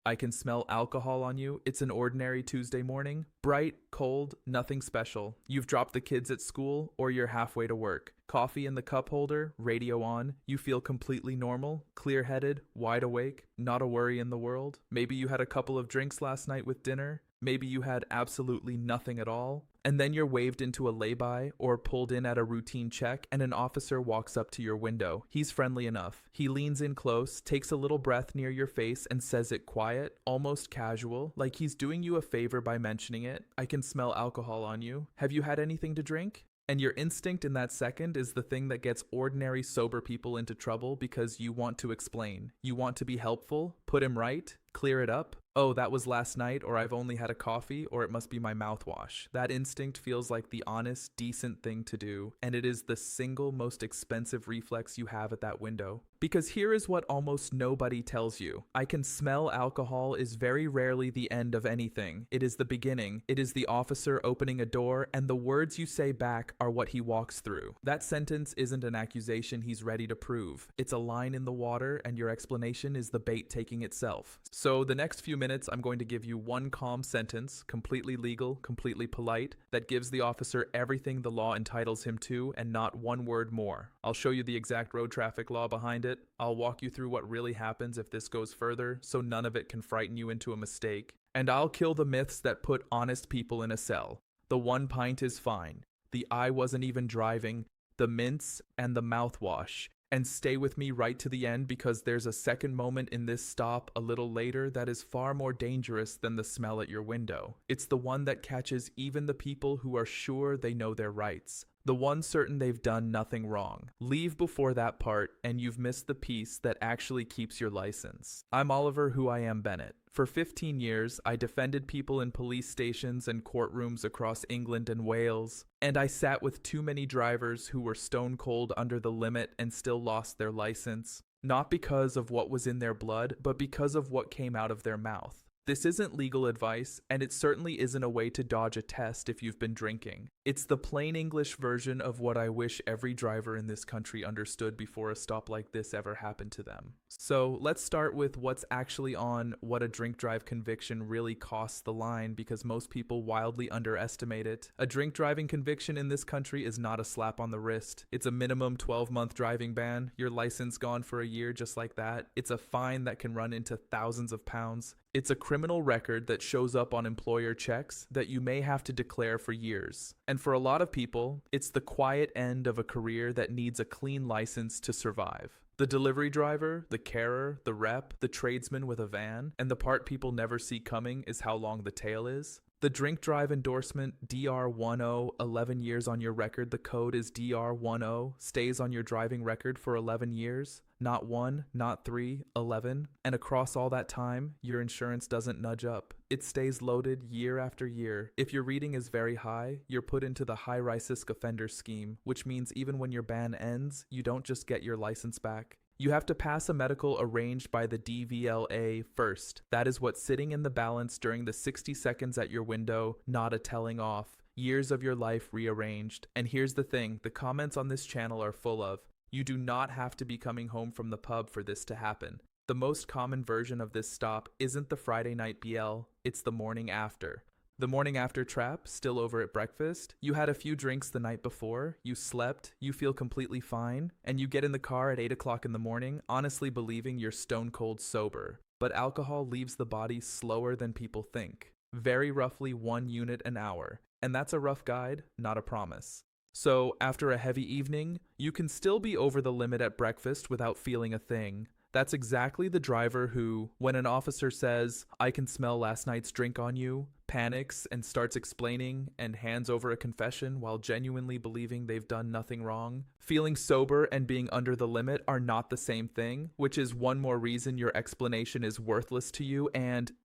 I can smell alcohol on you. It's an ordinary Tuesday morning. Bright, cold, nothing special. You've dropped the kids at school or you're halfway to work. Coffee in the cup holder, radio on. You feel completely normal, clear-headed, wide awake, not a worry in the world. Maybe you had a couple of drinks last night with dinner. Maybe you had absolutely nothing at all. And then you're waved into a lay-by or pulled in at a routine check and an officer walks up to your window. He's friendly enough. He leans in close, takes a little breath near your face and says it quiet, almost casual, like he's doing you a favor by mentioning it. I can smell alcohol on you. Have you had anything to drink? And your instinct in that second is the thing that gets ordinary sober people into trouble because you want to explain. You want to be helpful, put him right, clear it up. Oh, that was last night, or I've only had a coffee, or it must be my mouthwash. That instinct feels like the honest, decent thing to do, and it is the single most expensive reflex you have at that window. Because here is what almost nobody tells you. I can smell alcohol is very rarely the end of anything. It is the beginning. It is the officer opening a door, and the words you say back are what he walks through. That sentence isn't an accusation he's ready to prove. It's a line in the water, and your explanation is the bait taking itself. So the next few minutes, I'm going to give you one calm sentence, completely legal, completely polite, that gives the officer everything the law entitles him to and not one word more. I'll show you the exact road traffic law behind it. I'll walk you through what really happens if this goes further, so none of it can frighten you into a mistake. And I'll kill the myths that put honest people in a cell. The 1 pint is fine. The I wasn't even driving. The mints and the mouthwash. And stay with me right to the end because there's a second moment in this stop a little later that is far more dangerous than the smell at your window. It's the one that catches even the people who are sure they know their rights. The one certain they've done nothing wrong. Leave before that part and you've missed the piece that actually keeps your license. I'm Oliver, who I am Bennett. For 15 years, I defended people in police stations and courtrooms across England and Wales, and I sat with too many drivers who were stone cold under the limit and still lost their license, not because of what was in their blood, but because of what came out of their mouth. This isn't legal advice, and it certainly isn't a way to dodge a test if you've been drinking. It's the plain English version of what I wish every driver in this country understood before a stop like this ever happened to them. So let's start with what's actually on what a drink drive conviction really costs the line, because most people wildly underestimate it. A drink driving conviction in this country is not a slap on the wrist. It's a minimum 12-month driving ban, your license gone for a year just like that. It's a fine that can run into thousands of pounds. It's a criminal record that shows up on employer checks that you may have to declare for years. And for a lot of people, it's the quiet end of a career that needs a clean license to survive. The delivery driver, the carer, the rep, the tradesman with a van, and the part people never see coming is how long the tail is. The drink drive endorsement DR10, 11 years on your record, the code is DR10, stays on your driving record for 11 years. Not 1, not 3, 11. And across all that time, your insurance doesn't nudge up. It stays loaded year after year. If your reading is very high, you're put into the high risk offender scheme, which means even when your ban ends, you don't just get your license back. You have to pass a medical arranged by the DVLA first. That is what's sitting in the balance during the 60 seconds at your window, not a telling off. Years of your life rearranged. And here's the thing, the comments on this channel are full of, you do not have to be coming home from the pub for this to happen. The most common version of this stop isn't the Friday night BL, it's the morning after. The morning after trap, still over at breakfast, you had a few drinks the night before, you slept, you feel completely fine, and you get in the car at 8 o'clock in the morning, honestly believing you're stone cold sober. But alcohol leaves the body slower than people think. Very roughly 1 unit an hour. And that's a rough guide, not a promise. So, after a heavy evening, you can still be over the limit at breakfast without feeling a thing. That's exactly the driver who, when an officer says, "I can smell last night's drink on you," panics and starts explaining and hands over a confession while genuinely believing they've done nothing wrong. Feeling sober and being under the limit are not the same thing, which is one more reason your explanation is worthless to you and,